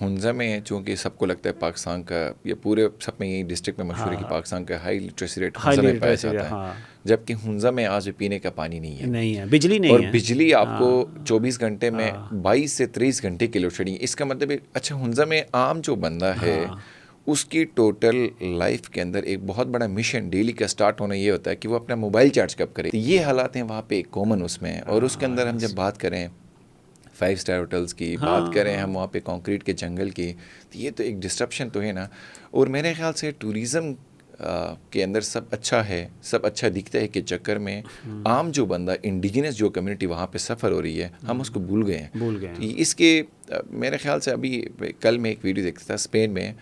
हुंज़ा में चूँकि सबको लगता है पाकिस्तान का, ये पूरे सब में यही डिस्ट्रिक्ट में मशहूर है कि पाकिस्तान का हाई लिटरेसी रेट हुंज़ा में पाया जाता है, जबकि हुंज़ा में आज पीने का पानी नहीं है, बिजली नहीं और है। बिजली आपको 24 घंटे में 22 से 30 घंटे की लोड शेडिंग। इसका मतलब अच्छा, हुंज़ा में आम जो बंदा है उसकी टोटल लाइफ के अंदर एक बहुत बड़ा मिशन डेली का स्टार्ट होना ये होता है कि वो अपना मोबाइल चार्ज कब करे। तो ये हालात हैं वहाँ पे कॉमन उसमें। और उसके अंदर हम जब बात करें 5 स्टार होटल्स की, बात करें हम वहाँ पे कंक्रीट के जंगल की, तो ये तो एक डिस्ट्रप्शन तो है ना। और मेरे ख्याल से टूरिज़म के अंदर सब अच्छा है, सब अच्छा दिखता है कि चक्कर में आम जो बंदा, इंडिजिनस जो कम्युनिटी वहाँ पे सफ़र हो रही है, हम उसको भूल गए हैं। तो इसके मेरे ख्याल से अभी कल मैं एक वीडियो देखता था, स्पेन में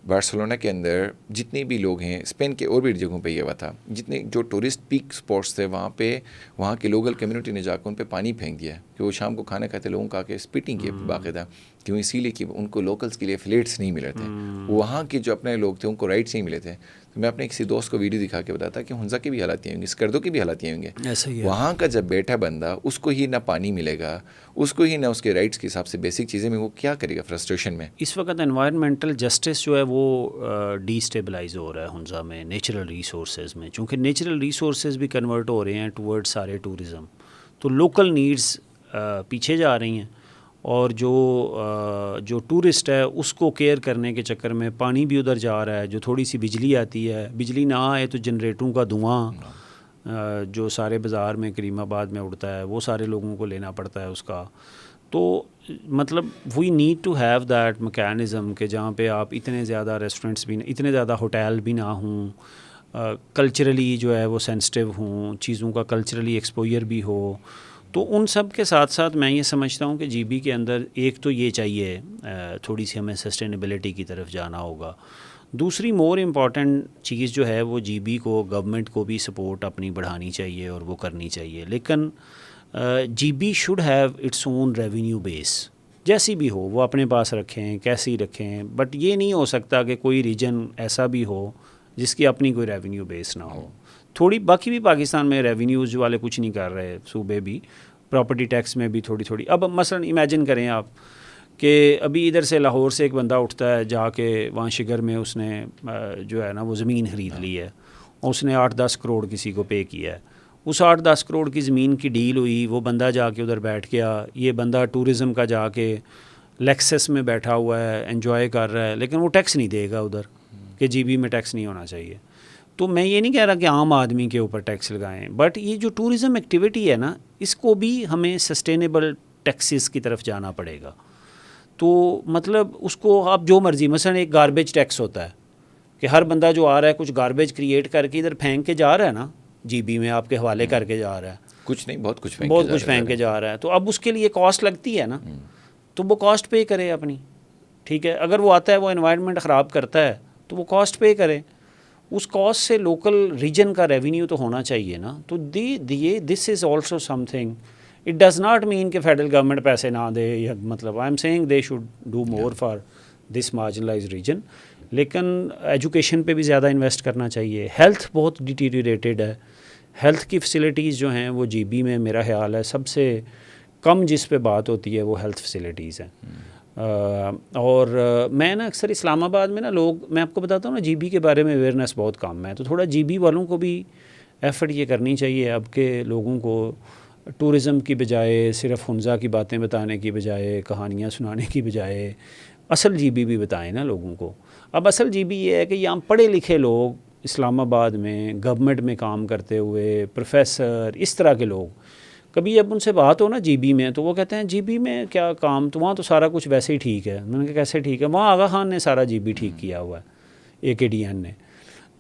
बार्सिलोना के अंदर जितने भी लोग हैं, स्पेन के और भी जगहों पे ये हुआ था, जितने जो टूरिस्ट पीक स्पॉट्स थे वहाँ पे, वहाँ के लोकल कम्युनिटी ने जाकर उन पे पानी फेंक दिया कि वो शाम को खाना खाते लोगों का आके स्पिटिंग किए बाकायदा, क्यों? इसीलिए कि उनको लोकल्स के लिए फ्लेट्स नहीं मिले थे, वहाँ के जो अपने लोग थे उनको राइट्स नहीं मिले थे। तो मैं अपने किसी दोस्त को वीडियो दिखा के बताता कि हुंज़ा की भी हालात ये होंगे, स्कर्दो की भी हालात ये होंगे। वहाँ का जब बैठा बंदा, उसको ही ना पानी मिलेगा, उसको ही ना उसके राइट्स के हिसाब से बेसिक चीज़ें में, वो क्या करेगा फ्रस्ट्रेशन में। इस वक्त एनवायरमेंटल जस्टिस जो है वो डिस्टेबलाइज हो रहा है हुंज़ा में, नेचुरल रिसोर्सेज में, चूँकि नेचुरल रिसोर्सेज भी कन्वर्ट हो रहे हैं टूवर्ड्स सारे टूरिज़म, तो लोकल नीड्स पीछे जा रही हैं, और जो टूरिस्ट है उसको केयर करने के चक्कर में पानी भी उधर जा रहा है। जो थोड़ी सी बिजली आती है, बिजली ना आए तो जनरेटरों का धुआं जो सारे बाज़ार में करीमाबाद में उड़ता है, वो सारे लोगों को लेना पड़ता है उसका। तो मतलब we need to have that mechanism कि जहाँ पे आप इतने ज़्यादा रेस्टोरेंट्स भी, इतने ज़्यादा होटल भी ना हों, कल्चरली जो है वो सेंसिटिव हों, चीज़ों का कल्चरली एक्सपोजर भी हो। तो उन सब के साथ साथ मैं ये समझता हूँ कि जीबी के अंदर एक तो ये चाहिए, थोड़ी सी हमें सस्टेनेबिलिटी की तरफ जाना होगा। दूसरी मोर इम्पॉर्टेंट चीज़ जो है वो जीबी को, गवर्नमेंट को भी सपोर्ट अपनी बढ़ानी चाहिए और वो करनी चाहिए। लेकिन GB should have its own revenue base, जैसी भी हो वो अपने पास रखें, कैसी रखें, बट ये नहीं हो सकता कि कोई रीजन ऐसा भी हो जिसकी अपनी कोई रेवेन्यू बेस ना हो। थोड़ी बाकी भी पाकिस्तान में रेवेन्यूज़ वाले कुछ नहीं कर रहे, सूबे भी प्रॉपर्टी टैक्स में भी थोड़ी थोड़ी। अब मसलन इमेजिन करें आप कि अभी इधर से लाहौर से एक बंदा उठता है, जाके वहाँ शिगर में उसने जो है ना वो ज़मीन ख़रीद ली है, उसने 8-10 करोड़ किसी को पे किया है। उस 8-10 करोड़ की ज़मीन की डील हुई, वो बंदा जाके उधर बैठ गया, ये बंदा टूरिज़म का जाके लेक्सस में बैठा हुआ है, एंजॉय कर रहा है, लेकिन वो टैक्स नहीं देगा उधर कि जीबी में टैक्स नहीं होना चाहिए। तो मैं ये नहीं कह रहा कि आम आदमी के ऊपर टैक्स लगाएं, बट ये जो टूरिज़म एक्टिविटी है ना, इसको भी हमें सस्टेनेबल टैक्सेस की तरफ जाना पड़ेगा। तो मतलब उसको आप जो मर्ज़ी, मसलन एक गार्बेज टैक्स होता है कि हर बंदा जो आ रहा है कुछ गार्बेज क्रिएट करके इधर फेंक के जा रहा है ना, जीबी में आपके हवाले करके जा रहा है, कुछ नहीं बहुत कुछ फेंक के जा रहा है, तो अब उसके लिए कॉस्ट लगती है ना, तो वो कॉस्ट पे करे अपनी। ठीक है, अगर वो आता है वो एनवायरनमेंट ख़राब करता है तो वो कॉस्ट पे करे, उस कॉस्ट से लोकल रीजन का रेवेन्यू तो होना चाहिए ना। तो this is also something, it does not mean कि फेडरल गवर्नमेंट पैसे ना दे, या मतलब I am saying they should do more for this marginalised region. लेकिन एजुकेशन पे भी ज़्यादा इन्वेस्ट करना चाहिए। हेल्थ बहुत डिटीरिएटेड है, हेल्थ की फैसिलिटीज़ जो हैं वो जीबी में मेरा ख्याल है सबसे कम जिस पे बात होती है वो हेल्थ फैसिलिटीज़ हैं। और मैं ना अक्सर इस्लामाबाद में ना लोग, मैं आपको बताता हूँ ना, जीबी के बारे में अवेयरनेस बहुत कम है, तो थोड़ा जीबी वालों को भी एफ़र्ट ये करनी चाहिए अब के लोगों को टूरिज़म की बजाय, सिर्फ हुंज़ा की बातें बताने की बजाय, कहानियाँ सुनाने की बजाय असल जीबी भी बताएं ना लोगों को। अब असल जीबी ये है कि यहाँ पढ़े लिखे लोग इस्लामाबाद में गवर्नमेंट में काम करते हुए प्रोफेसर, इस तरह के लोग, कभी जब उनसे बात हो ना जीबी में, तो वो कहते हैं जीबी में क्या काम, तो वहाँ तो सारा कुछ वैसे ही ठीक है। मैंने कहा कैसे ठीक है? वहाँ आगा खान ने सारा जीबी ठीक किया हुआ है, AKDN ने।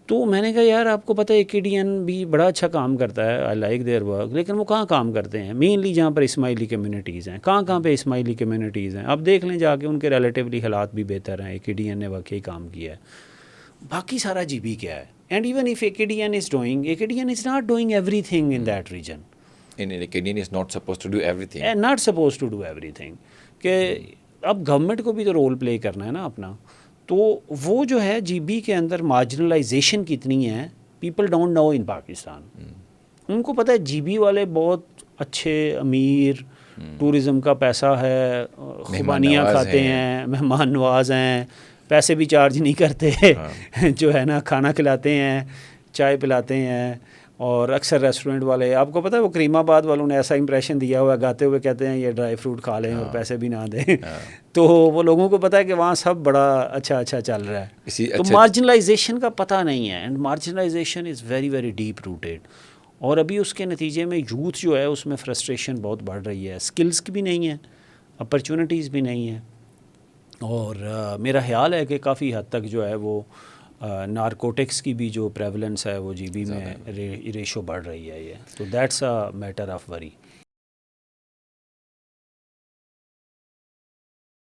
तो मैंने कहा यार आपको पता है AKDN भी बड़ा अच्छा काम करता है, आई लाइक देयर वर्क, लेकिन वो कहाँ काम करते हैं? मेनली जहाँ पर इस्माइली कम्युनिटीज़ हैं, कहाँ पे इस्माइली कम्युनिटीज़ हैं, अब देख लें जाके, उनके रिलेटिवली हालात भी बेहतर हैं, AKDN ने वाकई काम किया है। बाकी सारा जीबी क्या है? And even if AKDN is doing, AKDN is not doing everything in that region. AKDN is not supposed to do everything. Not supposed to do everything. कि अब गवर्नमेंट को भी तो रोल प्ले करना है ना अपना। तो वो जो है जीबी के अंदर मार्जिनलाइजेशन कितनी है, पीपल डोंट नो इन पाकिस्तान। उनको पता है जीबी वाले बहुत अच्छे, अमीर, टूरिज़म का पैसा है, खुबानियाँ नवाज खाते हैं। हैं, मेहमान नवाज हैं, पैसे भी चार्ज नहीं करते जो है ना, खाना खिलाते हैं, चाय पिलाते हैं। और अक्सर रेस्टोरेंट वाले, आपको पता है वो करीमाबाद वालों ने ऐसा इंप्रेशन दिया हुआ है, गाते हुए कहते हैं ये ड्राई फ्रूट खा लें और पैसे भी ना दें तो वो लोगों को पता है कि वहाँ सब बड़ा अच्छा चल रहा है। तो मार्जिनलाइजेशन का पता नहीं है, and marginalisation is very very deep rooted. और अभी उसके नतीजे में यूथ जो है उसमें फ्रस्ट्रेशन बहुत बढ़ रही है, स्किल्स की भी नहीं है, अपॉर्चुनिटीज़ भी नहीं है। और मेरा ख्याल है कि काफ़ी हद तक जो है वो नारकोटिक्स की भी जो प्रेवलेंस है वो जीबी में रेशो बढ़ रही है ये, तो that's a matter of worry.